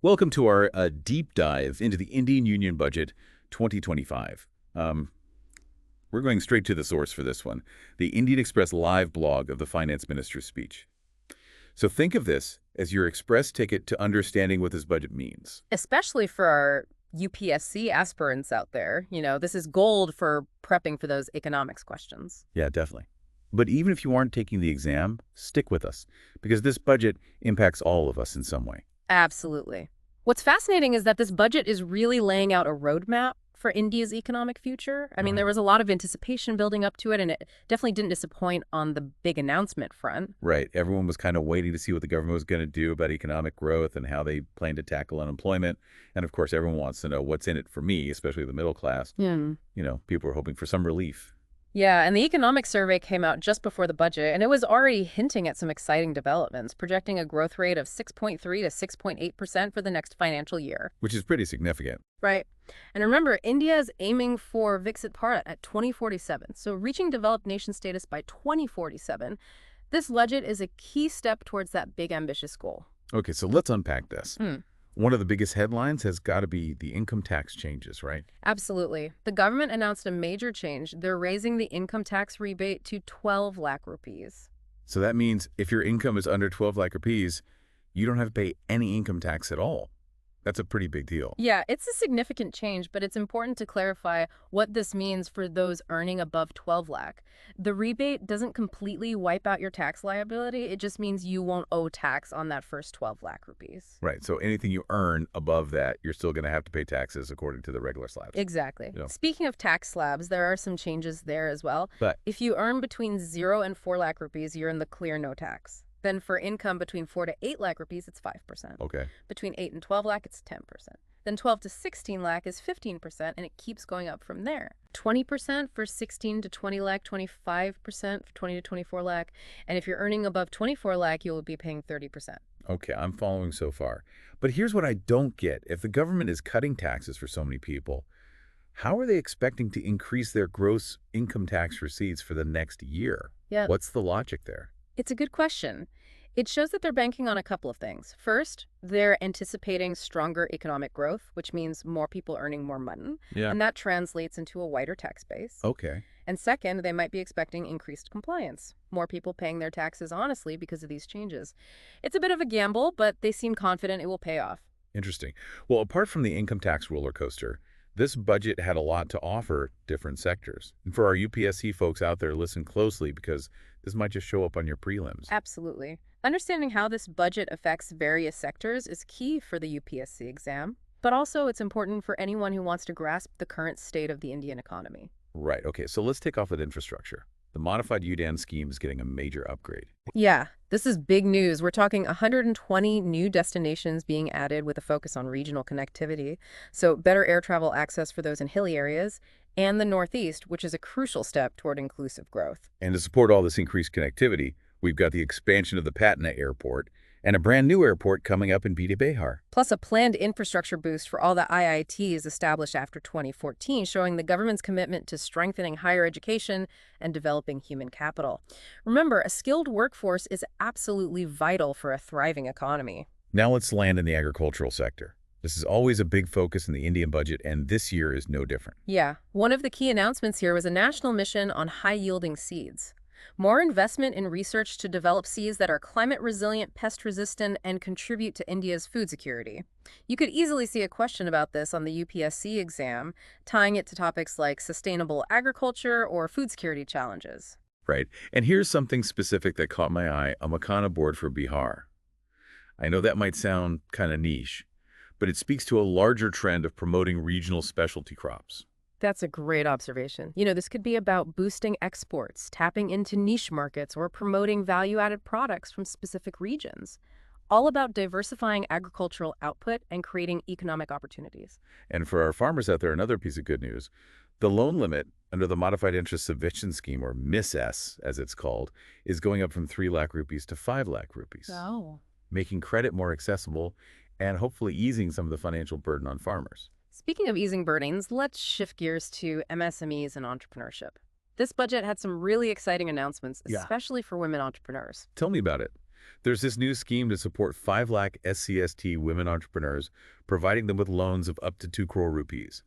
Welcome to our deep dive into the Indian Union Budget 2025. We're going straight to the source for this one, the Indian Express live blog of the finance minister's speech. So think of this as your express ticket to understanding what this budget means. Especially for our UPSC aspirants out there. This is gold for prepping for those economics questions. Yeah, definitely. But even if you aren't taking the exam, stick with us, because this budget impacts all of us in some way. Absolutely. What's fascinating is that this budget is really laying out a roadmap for India's economic future. I mean, Right. there was a lot of anticipation building up to it, and it definitely didn't disappoint on the big announcement front. Right. Everyone was kind of waiting to see what the government was going to do about economic growth and how they plan to tackle unemployment. And of course, everyone wants to know what's in it for me, especially the middle class. Yeah. People are hoping for some relief. Yeah, and the economic survey came out just before the budget, and it was already hinting at some exciting developments, projecting a growth rate of 6.3 to 6.8% for the next financial year. Which is pretty significant. Right. And remember, India is aiming for Viksit Bharat at 2047, so reaching developed nation status by 2047. This budget is a key step towards that big ambitious goal. Okay, so let's unpack this. Hmm. One of the biggest headlines has got to be the income tax changes, right? Absolutely. The government announced a major change. They're raising the income tax rebate to 12 lakh rupees. So that means if your income is under 12 lakh rupees, you don't have to pay any income tax at all. That's a pretty big deal. Yeah, it's a significant change, but it's important to clarify what this means for those earning above 12 lakh. The rebate doesn't completely wipe out your tax liability. It just means you won't owe tax on that first 12 lakh rupees. Right, so anything you earn above that, you're still going to have to pay taxes according to the regular slabs. Exactly. Yeah. Speaking of tax slabs, there are some changes there as well. But If you earn between 0 and 4 lakh rupees, you're in the clear no tax. Then for income between 4 to 8 lakh rupees, it's 5%. okay. Between 8 and 12 lakh, it's 10%. Then 12 to 16 lakh is 15%, and it keeps going up from there. 20% for 16 to 20 lakh, 25% for 20 to 24 lakh. And if you're earning above 24 lakh, you will be paying 30%. Okay, I'm following so far. But here's what I don't get. If the government is cutting taxes for so many people, how are they expecting to increase their gross income tax receipts for the next year? Yeah, What's the logic there? it's a good question. It shows that they're banking on a couple of things. First, they're anticipating stronger economic growth, which means more people earning more money, Yeah. and that translates into a wider tax base. Okay. And second, they might be expecting increased compliance, more people paying their taxes honestly because of these changes. It's a bit of a gamble, but they seem confident it will pay off. Interesting. Well, apart from the income tax roller coaster, this budget had a lot to offer different sectors. And for our UPSC folks out there, listen closely because this might just show up on your prelims. Absolutely. Understanding how this budget affects various sectors is key for the UPSC exam, but also it's important for anyone who wants to grasp the current state of the Indian economy. Right. Okay, so let's take off with infrastructure. The modified UDAN scheme is getting a major upgrade. Yeah, this is big news. We're talking 120 new destinations being added with a focus on regional connectivity, so better air travel access for those in hilly areas, and the Northeast, which is a crucial step toward inclusive growth. And to support all this increased connectivity, we've got the expansion of the Patna airport and a brand new airport coming up in Bida Behar. Plus a planned infrastructure boost for all the IITs established after 2014, showing the government's commitment to strengthening higher education and developing human capital. Remember, a skilled workforce is absolutely vital for a thriving economy. Now let's land in the agricultural sector. This is always a big focus in the Indian budget, and this year is no different. Yeah, one of the key announcements here was a national mission on high-yielding seeds. More investment in research to develop seeds that are climate-resilient, pest-resistant, and contribute to India's food security. You could easily see a question about this on the UPSC exam, tying it to topics like sustainable agriculture or food security challenges. Right. And here's something specific that caught my eye, a Makana board for Bihar. I know that might sound kind of niche, but it speaks to a larger trend of promoting regional specialty crops. That's a great observation. This could be about boosting exports, tapping into niche markets, or promoting value-added products from specific regions. All about diversifying agricultural output and creating economic opportunities. And for our farmers out there, another piece of good news. The loan limit under the Modified Interest Subvention Scheme, or MIS-S as it's called, is going up from 3 lakh rupees to 5 lakh rupees, Oh. making credit more accessible and hopefully easing some of the financial burden on farmers. Speaking of easing burdens, let's shift gears to MSMEs and entrepreneurship. This budget had some really exciting announcements, Yeah. especially for women entrepreneurs. Tell me about it. There's this new scheme to support 5 lakh SCST women entrepreneurs, providing them with loans of up to 2 crore rupees.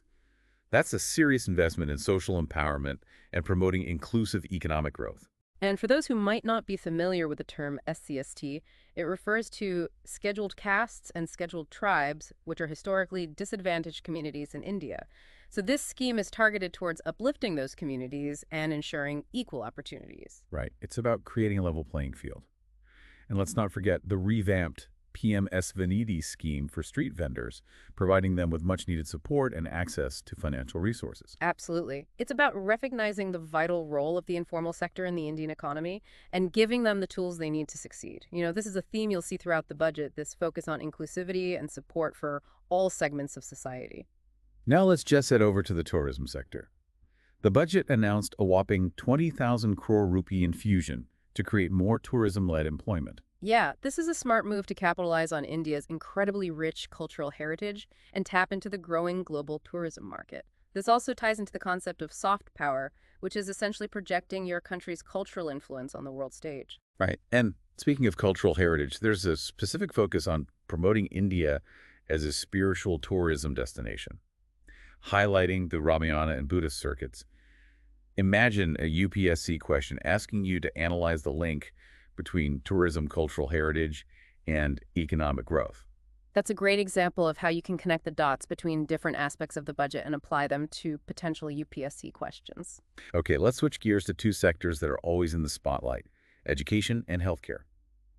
That's a serious investment in social empowerment and promoting inclusive economic growth. And for those who might not be familiar with the term SCST, it refers to scheduled castes and scheduled tribes, which are historically disadvantaged communities in India. So this scheme is targeted towards uplifting those communities and ensuring equal opportunities. Right. It's about creating a level playing field. And let's not forget the revamped PM-SVNIDI scheme for street vendors, providing them with much-needed support and access to financial resources. Absolutely. It's about recognizing the vital role of the informal sector in the Indian economy and giving them the tools they need to succeed. This is a theme you'll see throughout the budget, this focus on inclusivity and support for all segments of society. Now let's just head over to the tourism sector. The budget announced a whopping 20,000 crore rupee infusion to create more tourism-led employment. Yeah, this is a smart move to capitalize on India's incredibly rich cultural heritage and tap into the growing global tourism market. This also ties into the concept of soft power, which is essentially projecting your country's cultural influence on the world stage. Right. And speaking of cultural heritage, there's a specific focus on promoting India as a spiritual tourism destination, highlighting the Ramayana and Buddhist circuits. Imagine a UPSC question asking you to analyze the link between tourism, cultural heritage, and economic growth. That's a great example of how you can connect the dots between different aspects of the budget and apply them to potential UPSC questions. Okay, let's switch gears to 2 sectors that are always in the spotlight, education and healthcare.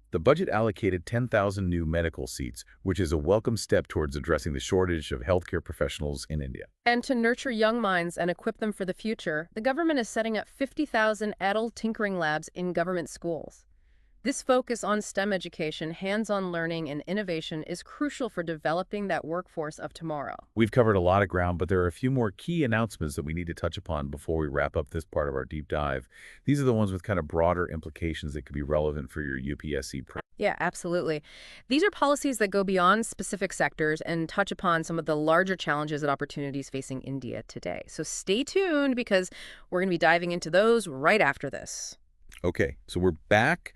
The budget allocated 10,000 new medical seats, which is a welcome step towards addressing the shortage of healthcare professionals in India. And to nurture young minds and equip them for the future, the government is setting up 50,000 adult tinkering labs in government schools. This focus on STEM education, hands-on learning, and innovation is crucial for developing that workforce of tomorrow. We've covered a lot of ground, but there are a few more key announcements that we need to touch upon before we wrap up this part of our deep dive. These are the ones with kind of broader implications that could be relevant for your UPSC prep. Yeah, absolutely. These are policies that go beyond specific sectors and touch upon some of the larger challenges and opportunities facing India today. So stay tuned because we're going to be diving into those right after this. Okay, so we're back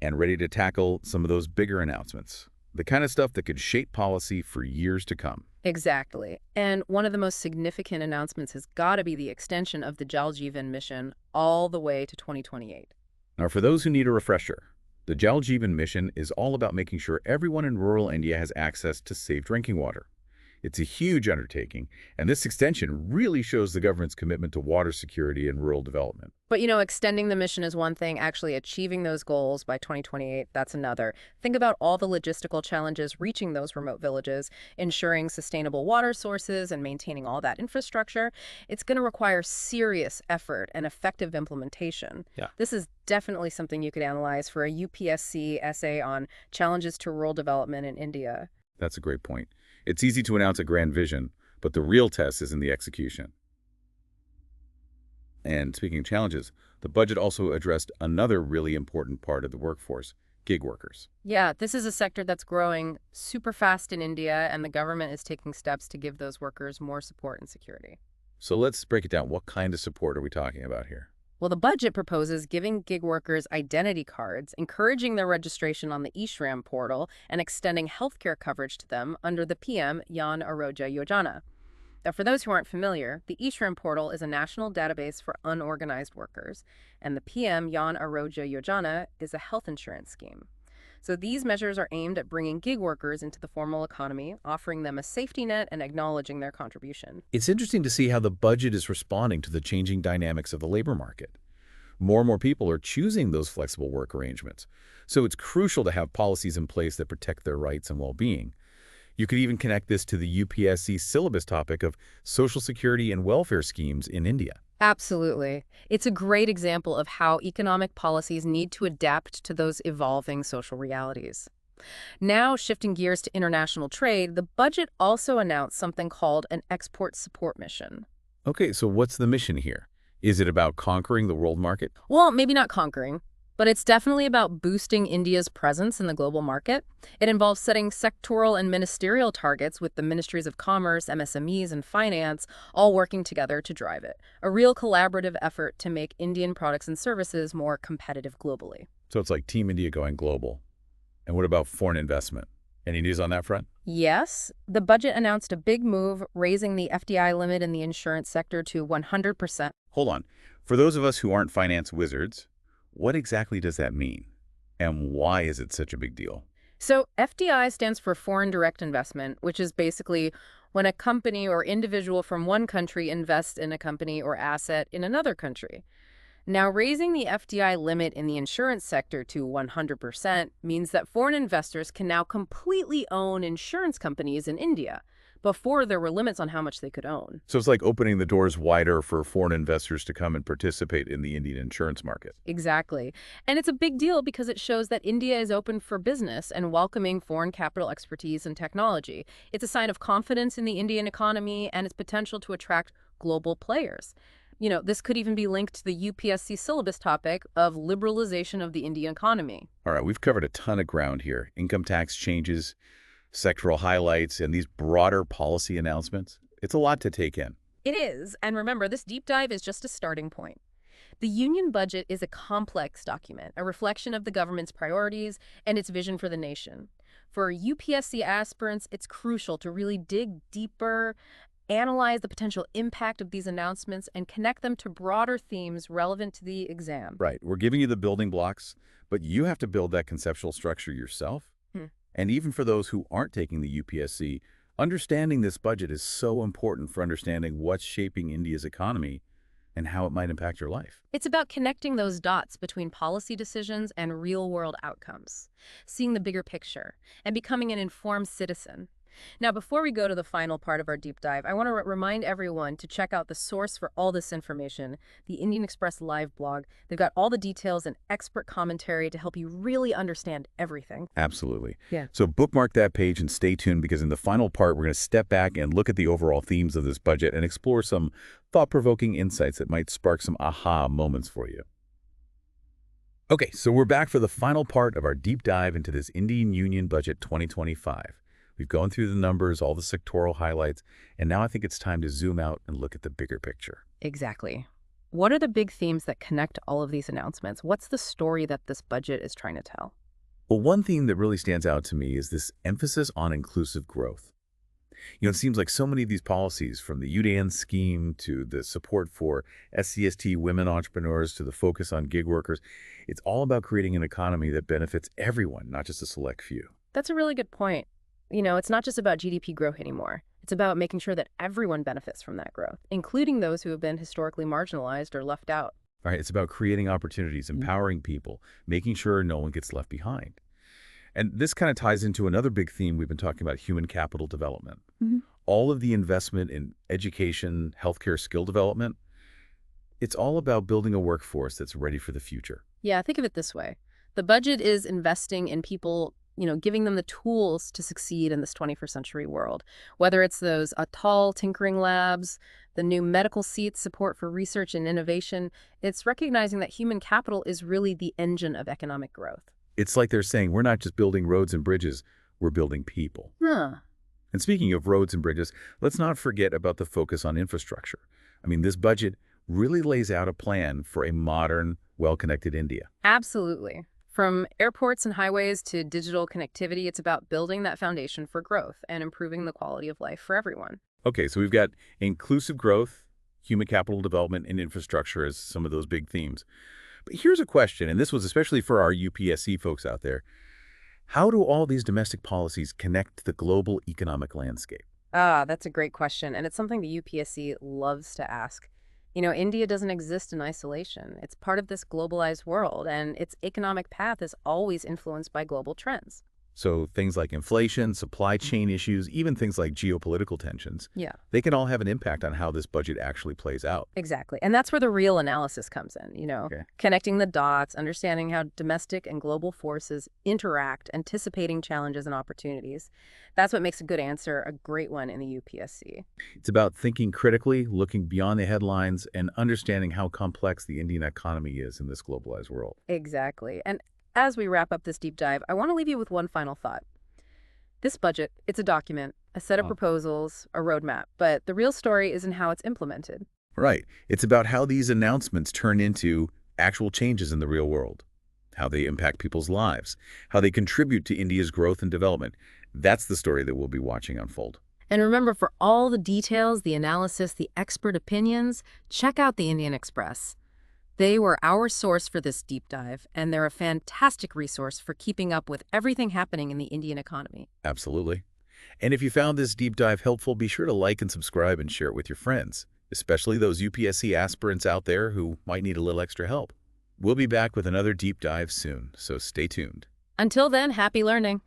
and ready to tackle some of those bigger announcements, the kind of stuff that could shape policy for years to come. Exactly. And one of the most significant announcements has got to be the extension of the Jal Jeevan mission all the way to 2028. Now, for those who need a refresher, the Jal Jeevan mission is all about making sure everyone in rural India has access to safe drinking water. It's a huge undertaking, and this extension really shows the government's commitment to water security and rural development. But extending the mission is one thing, actually achieving those goals by 2028, that's another. Think about all the logistical challenges reaching those remote villages, ensuring sustainable water sources and maintaining all that infrastructure. It's going to require serious effort and effective implementation. Yeah. This is definitely something you could analyze for a UPSC essay on challenges to rural development in India. That's a great point. It's easy to announce a grand vision, but the real test is in the execution. And speaking of challenges, the budget also addressed another really important part of the workforce, gig workers. Yeah, this is a sector that's growing super fast in India, and the government is taking steps to give those workers more support and security. So let's break it down. What kind of support are we talking about here? Well, the budget proposes giving gig workers identity cards, encouraging their registration on the eShram portal, and extending healthcare coverage to them under the PM Jan Arogya Yojana. Now, for those who aren't familiar, the eShram portal is a national database for unorganized workers, and the PM Jan Arogya Yojana is a health insurance scheme. So these measures are aimed at bringing gig workers into the formal economy, offering them a safety net and acknowledging their contribution. It's interesting to see how the budget is responding to the changing dynamics of the labor market. More and more people are choosing those flexible work arrangements. So it's crucial to have policies in place that protect their rights and well-being. You could even connect this to the UPSC syllabus topic of social security and welfare schemes in India. Absolutely. It's a great example of how economic policies need to adapt to those evolving social realities. Now, shifting gears to international trade, the budget also announced something called an export support mission. Okay, so what's the mission here? Is it about conquering the world market? Well, maybe not conquering, but it's definitely about boosting India's presence in the global market. It involves setting sectoral and ministerial targets with the Ministries of Commerce, MSMEs, and Finance all working together to drive it. A real collaborative effort to make Indian products and services more competitive globally. So it's like Team India going global. And what about foreign investment? Any news on that front? Yes, the budget announced a big move, raising the FDI limit in the insurance sector to 100%. Hold on. For those of us who aren't finance wizards, what exactly does that mean? And why is it such a big deal? So FDI stands for foreign direct investment, which is basically when a company or individual from one country invests in a company or asset in another country. Now, raising the FDI limit in the insurance sector to 100% means that foreign investors can now completely own insurance companies in India. Before, there were limits on how much they could own. So it's like opening the doors wider for foreign investors to come and participate in the Indian insurance market. Exactly. And it's a big deal because it shows that India is open for business and welcoming foreign capital expertise and technology. It's a sign of confidence in the Indian economy and its potential to attract global players. This could even be linked to the UPSC syllabus topic of liberalization of the Indian economy. All right, we've covered a ton of ground here. Income tax changes, sectoral highlights, and these broader policy announcements. It's a lot to take in. It is. And remember, this deep dive is just a starting point. The union budget is a complex document, a reflection of the government's priorities and its vision for the nation. For UPSC aspirants, it's crucial to really dig deeper, analyze the potential impact of these announcements, and connect them to broader themes relevant to the exam. Right, we're giving you the building blocks, but you have to build that conceptual structure yourself. And even for those who aren't taking the UPSC, understanding this budget is so important for understanding what's shaping India's economy and how it might impact your life. It's about connecting those dots between policy decisions and real-world outcomes, seeing the bigger picture, and becoming an informed citizen. Now, before we go to the final part of our deep dive, I want to remind everyone to check out the source for all this information, the Indian Express Live blog. They've got all the details and expert commentary to help you really understand everything. Absolutely. Yeah. So bookmark that page and stay tuned, because in the final part, we're going to step back and look at the overall themes of this budget and explore some thought-provoking insights that might spark some aha moments for you. Okay, so we're back for the final part of our deep dive into this Indian Union Budget 2025. We've gone through the numbers, all the sectoral highlights, and now I think it's time to zoom out and look at the bigger picture. Exactly. What are the big themes that connect all of these announcements? What's the story that this budget is trying to tell? Well, one theme that really stands out to me is this emphasis on inclusive growth. It seems like so many of these policies, from the UDAN scheme to the support for SCST women entrepreneurs to the focus on gig workers, it's all about creating an economy that benefits everyone, not just a select few. That's a really good point. It's not just about GDP growth anymore. It's about making sure that everyone benefits from that growth, including those who have been historically marginalized or left out. All right, it's about creating opportunities, empowering people, making sure no one gets left behind. And this kind of ties into another big theme we've been talking about: human capital development. All of the investment in education, healthcare, skill development, it's all about building a workforce that's ready for the future. Yeah, think of it this way. The budget is investing in people, giving them the tools to succeed in this 21st century world. Whether it's those Atal tinkering labs, the new medical seats, support for research and innovation, it's recognizing that human capital is really the engine of economic growth. It's like they're saying, we're not just building roads and bridges, we're building people. And speaking of roads and bridges, let's not forget about the focus on infrastructure. This budget really lays out a plan for a modern, well-connected India. Absolutely. From airports and highways to digital connectivity, it's about building that foundation for growth and improving the quality of life for everyone. Okay, so we've got inclusive growth, human capital development, and infrastructure as some of those big themes. But here's a question, and this was especially for our UPSC folks out there. How do all these domestic policies connect to the global economic landscape? That's a great question, and it's something the UPSC loves to ask. India doesn't exist in isolation. It's part of this globalized world, and its economic path is always influenced by global trends. So things like inflation, supply chain issues, even things like geopolitical tensions, Yeah, they can all have an impact on how this budget actually plays out. exactly. And that's where the real analysis comes in, Okay. connecting the dots, understanding how domestic and global forces interact, anticipating challenges and opportunities. That's what makes a good answer a great one in the UPSC. It's about thinking critically, looking beyond the headlines, and understanding how complex the Indian economy is in this globalized world. Exactly. And as we wrap up this deep dive, I want to leave you with one final thought. This budget, it's a document, a set of proposals, a roadmap, but the real story isn't how it's implemented. Right. It's about how these announcements turn into actual changes in the real world. how they impact people's lives, how they contribute to India's growth and development. That's the story that we'll be watching unfold. And remember, for all the details, the analysis, the expert opinions, check out the Indian Express. They were our source for this deep dive, and they're a fantastic resource for keeping up with everything happening in the Indian economy. Absolutely. And if you found this deep dive helpful, be sure to like and subscribe and share it with your friends, especially those UPSC aspirants out there who might need a little extra help. We'll be back with another deep dive soon, so stay tuned. Until then, happy learning.